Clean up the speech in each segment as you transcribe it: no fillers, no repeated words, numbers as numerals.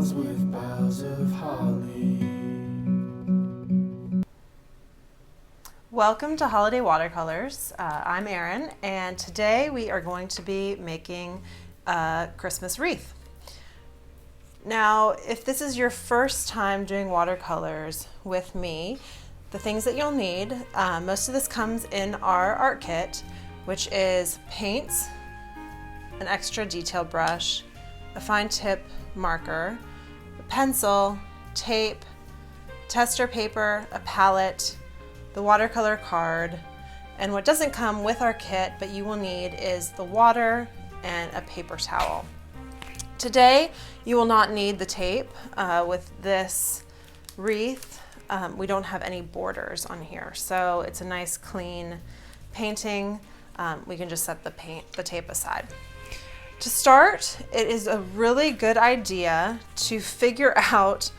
walls with boughs of holly. Welcome to Holiday Watercolors. I'm Erin, and today we are going to be making a Christmas wreath. Now, if this is your first time doing watercolors with me, the things that you'll need, most of this comes in our art kit, which is paints, an extra detail brush, a fine tip marker, a pencil, tape, tester paper, a palette, the watercolor card, and what doesn't come with our kit but you will need is the water and a paper towel. Today you will not need the tape with this wreath. We don't have any borders on here, so it's a nice clean painting. We can just set the tape aside. To start, it is a really good idea to figure out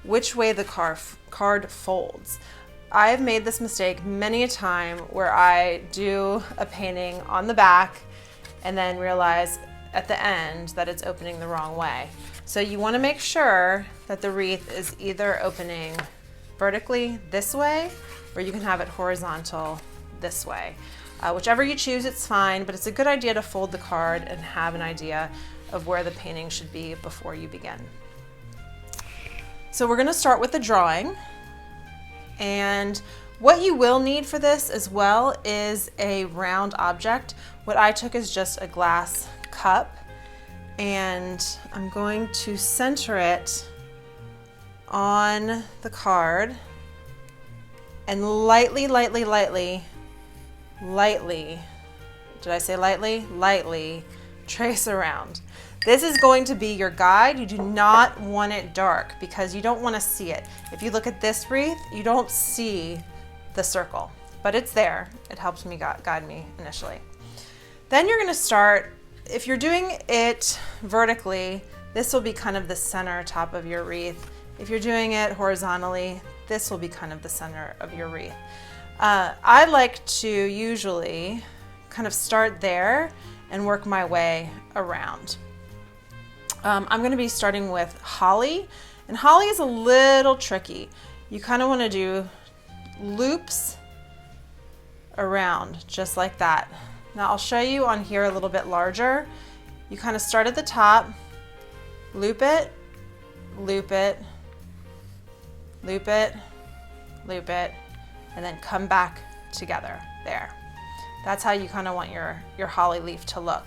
which way the card folds. I've made this mistake many a time where I do a painting on the back and then realize at the end that it's opening the wrong way. So you want to make sure that the wreath is either opening vertically this way, or you can have it horizontal this way. Whichever you choose, it's fine, but it's a good idea to fold the card and have an idea of where the painting should be before you begin. So we're going to start with the drawing, and what you will need for this as well is a round object. What I took is just a glass cup, and I'm going to center it on the card and lightly, did I say lightly? Lightly trace around. This is going to be your guide. You do not want it dark because you don't want to see it. If you look at this wreath, you don't see the circle, but it's there. It helps me guide me initially. Then you're going to start, if you're doing it vertically, this will be kind of the center top of your wreath. If you're doing it horizontally, this will be kind of the center of your wreath. I like to usually kind of start there and work my way around. I'm going to be starting with holly, and holly is a little tricky. You kind of want to do loops around just like that. Now I'll show you on here a little bit larger. You kind of start at the top, loop it, loop it, loop it, loop it, and then come back together there. That's how you kind of want your holly leaf to look.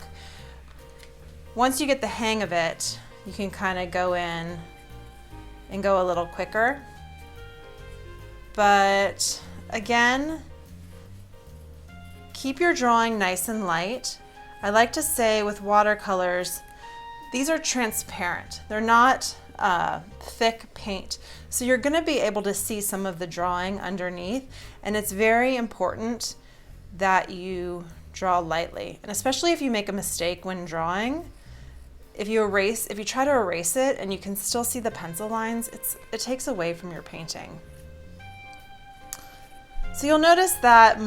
Once you get the hang of it, you can kind of go in and go a little quicker. But again, keep your drawing nice and light. I like to say with watercolors, these are transparent. They're not thick paint. So you're going to be able to see some of the drawing underneath, and it's very important that you draw lightly. And especially if you make a mistake when drawing, if you try to erase it and you can still see the pencil lines, it takes away from your painting. So you'll notice that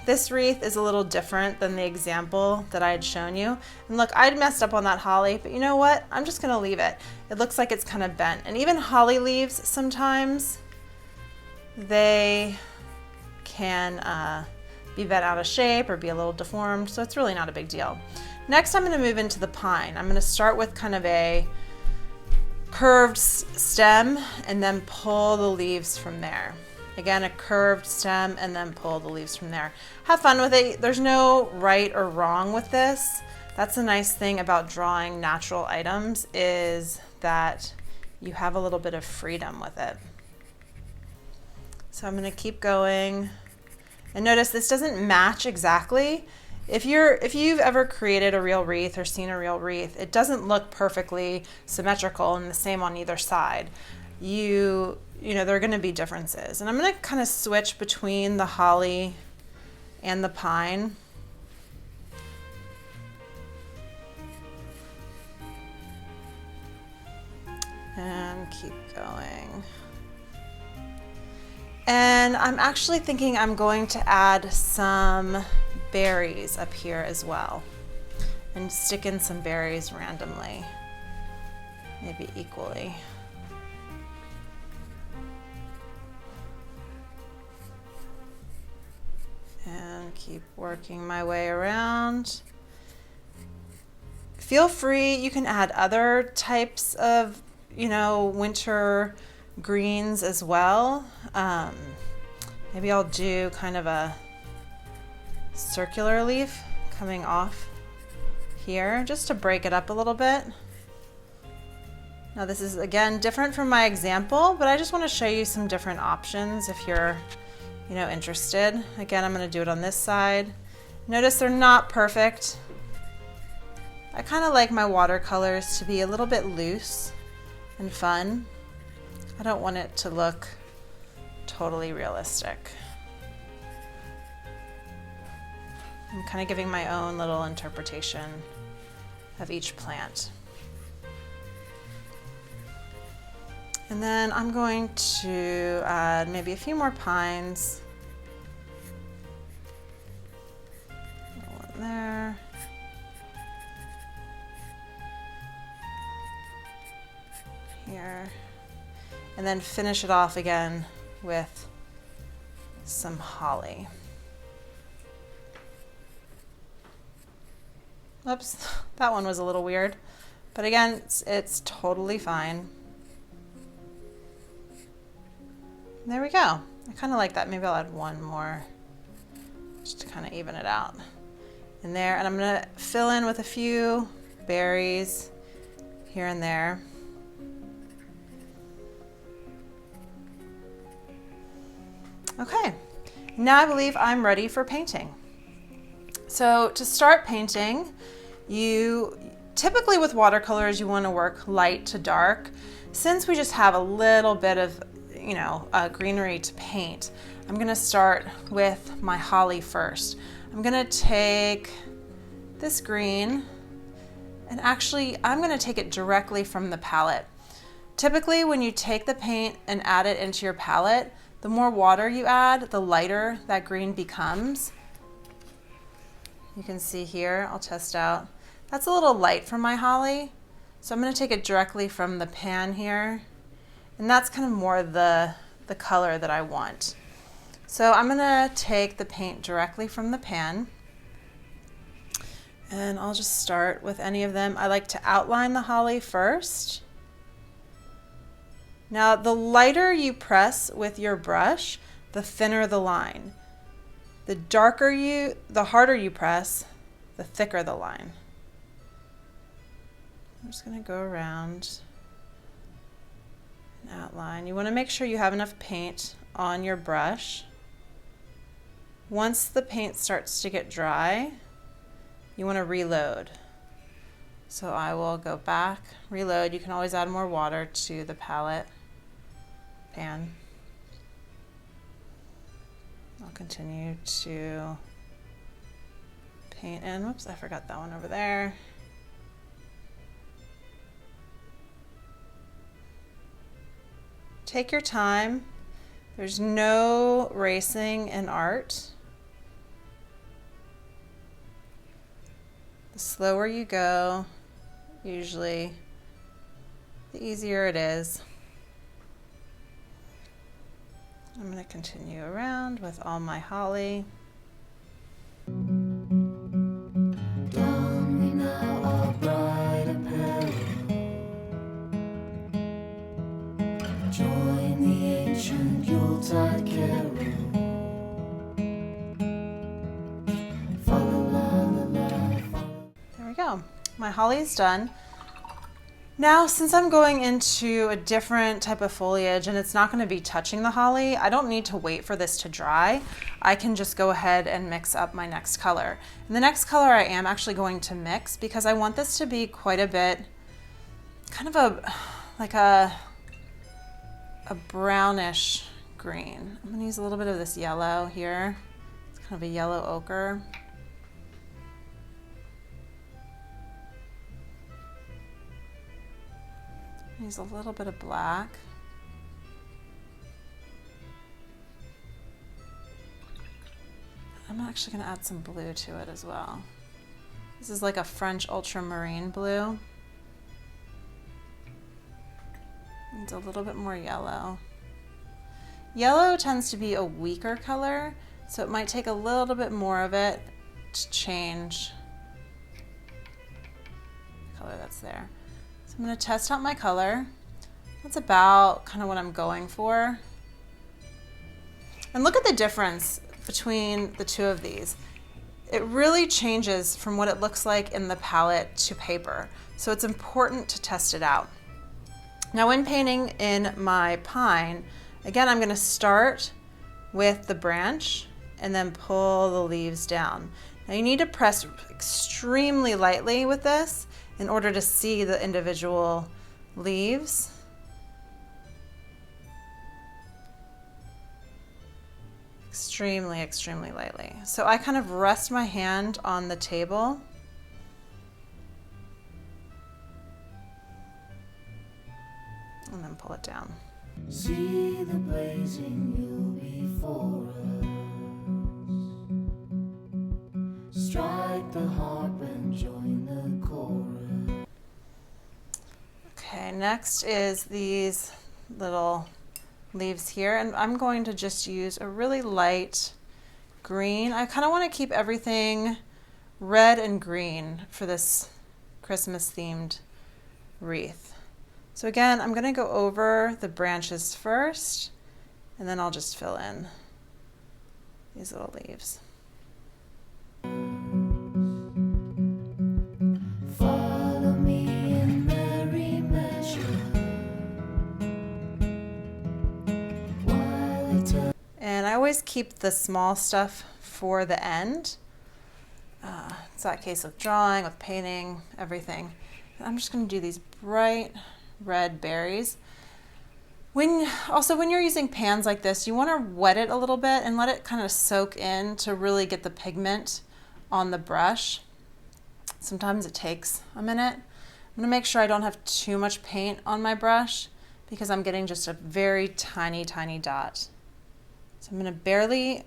this wreath is a little different than the example that I had shown you. And look, I'd messed up on that holly, but you know what? I'm just gonna leave it. It looks like it's kind of bent. And even holly leaves, sometimes they can be bent out of shape or be a little deformed, so it's really not a big deal. Next, I'm gonna move into the pine. I'm gonna start with kind of a curved stem and then pull the leaves from there. Again, a curved stem and then pull the leaves from there. Have fun with it. There's no right or wrong with this. That's the nice thing about drawing natural items, is that you have a little bit of freedom with it. So I'm gonna keep going. And notice this doesn't match exactly. If you've ever created a real wreath or seen a real wreath, it doesn't look perfectly symmetrical and the same on either side. You know, there are going to be differences. And I'm going to kind of switch between the holly and the pine. And keep going. And I'm actually thinking I'm going to add some berries up here as well, and stick in some berries randomly. maybe equally. And keep working my way around. Feel free, you can add other types of, winter greens as well. Maybe I'll do kind of a circular leaf coming off here just to break it up a little bit. Now this is again different from my example, but I just want to show you some different options if you're interested. Again, I'm going to do it on this side. Notice they're not perfect. I kind of like my watercolors to be a little bit loose and fun. I don't want it to look totally realistic. I'm kind of giving my own little interpretation of each plant. And then I'm going to add maybe a few more pines. One there. Here. And then finish it off again with some holly. Oops, that one was a little weird. But again, it's totally fine. There we go. I kind of like that. Maybe I'll add one more just to kind of even it out in there. And I'm going to fill in with a few berries here and there. Okay, now I believe I'm ready for painting. So to start painting, you typically with watercolors, you want to work light to dark. Since we just have a little bit of greenery to paint, I'm going to start with my holly first. I'm going to take this green, and actually I'm going to take it directly from the palette. Typically when you take the paint and add it into your palette, the more water you add, the lighter that green becomes. You can see here, I'll test out. That's a little light for my holly, so I'm going to take it directly from the pan here. And that's kind of more the color that I want. So I'm going to take the paint directly from the pan. And I'll just start with any of them. I like to outline the holly first. Now, the lighter you press with your brush, the thinner the line. The harder you press, the thicker the line. I'm just going to go around and outline. You want to make sure you have enough paint on your brush. Once the paint starts to get dry, you want to reload. So I will go back, reload. You can always add more water to the palette pan. I'll continue to paint in. Whoops, I forgot that one over there. Take your time. There's no racing in art. The slower you go, usually the easier it is. I'm going to continue around with all my holly. Don we now our bright apparel. Join the ancient Yuletide carol. Follow la la la. There we go. My holly is done. Now, since I'm going into a different type of foliage and it's not going to be touching the holly, I don't need to wait for this to dry. I can just go ahead and mix up my next color. And the next color I am actually going to mix because I want this to be quite a bit, kind of like a brownish green. I'm going to use a little bit of this yellow here. It's kind of a yellow ochre. Use a little bit of black. I'm actually going to add some blue to it as well. This is like a French ultramarine blue. Needs a little bit more yellow. Yellow tends to be a weaker color, so it might take a little bit more of it to change the color that's there. So I'm going to test out my color. That's about kind of what I'm going for. And look at the difference between the two of these. It really changes from what it looks like in the palette to paper. So it's important to test it out. Now when painting in my pine, again, I'm going to start with the branch and then pull the leaves down. Now you need to press extremely lightly with this in order to see the individual leaves. Extremely, extremely lightly. So I kind of rest my hand on the table. And then pull it down. See the blazing wheel before us. Strike the harp and join the chorus. Okay, next is these little leaves here, and I'm going to just use a really light green. I kind of want to keep everything red and green for this Christmas themed wreath. So again, I'm going to go over the branches first, and then I'll just fill in these little leaves. Follow me in merry measure. While eternity And I always keep the small stuff for the end. It's that case with drawing, with painting, everything. I'm just going to do these bright red berries. Also, when you're using pans like this, you want to wet it a little bit and let it kind of soak in to really get the pigment on the brush. Sometimes it takes a minute. I'm going to make sure I don't have too much paint on my brush because I'm getting just a very tiny, tiny dot. So I'm going to barely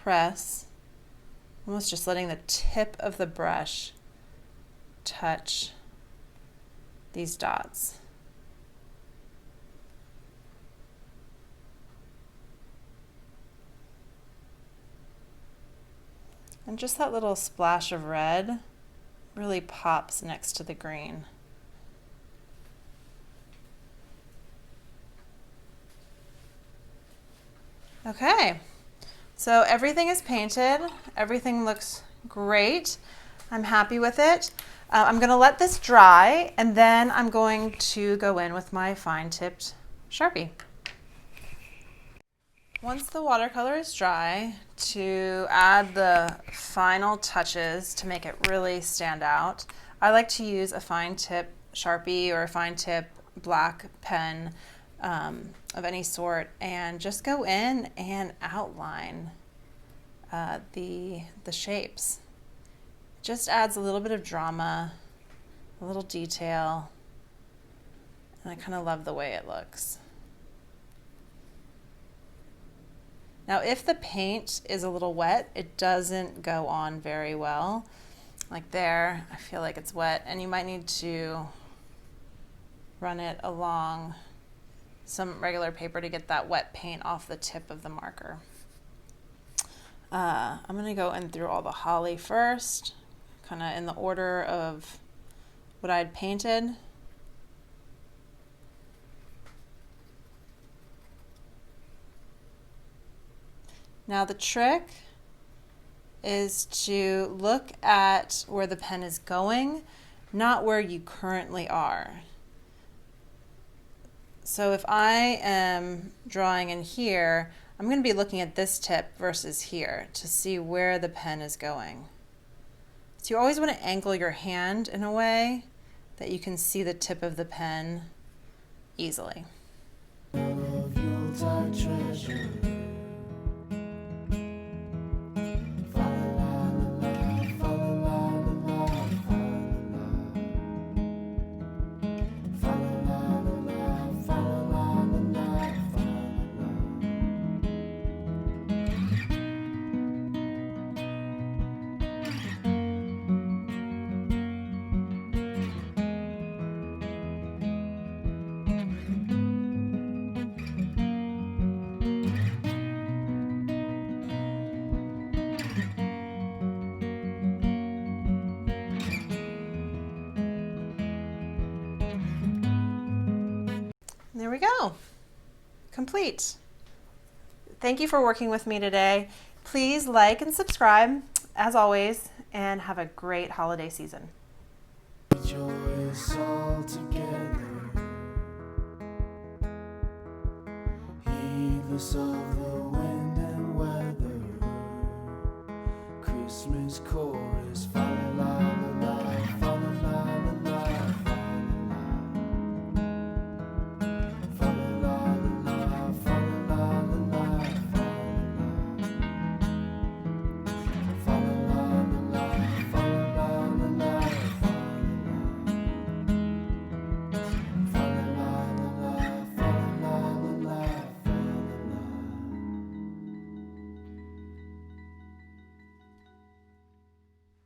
press, almost just letting the tip of the brush touch these dots. And just that little splash of red really pops next to the green. Okay, so everything is painted. Everything looks great. I'm happy with it. I'm going to let this dry, and then I'm going to go in with my fine-tipped Sharpie. Once the watercolor is dry, to add the final touches to make it really stand out, I like to use a fine-tip Sharpie or a fine-tip black pen of any sort, and just go in and outline the shapes. It just adds a little bit of drama, a little detail, and I kind of love the way it looks. Now, if the paint is a little wet, it doesn't go on very well. Like there, I feel like it's wet, and you might need to run it along some regular paper to get that wet paint off the tip of the marker. I'm going to go in through all the holly first, kind of in the order of what I'd painted. Now the trick is to look at where the pen is going, not where you currently are. So if I am drawing in here, I'm going to be looking at this tip versus here to see where the pen is going. So you always want to angle your hand in a way that you can see the tip of the pen easily. of Yuletide treasure. we go. Complete. Thank you for working with me today. Please like and subscribe, as always, and have a great holiday season. Rejoice all together, heedless of the wind and weather. Christmas chorus.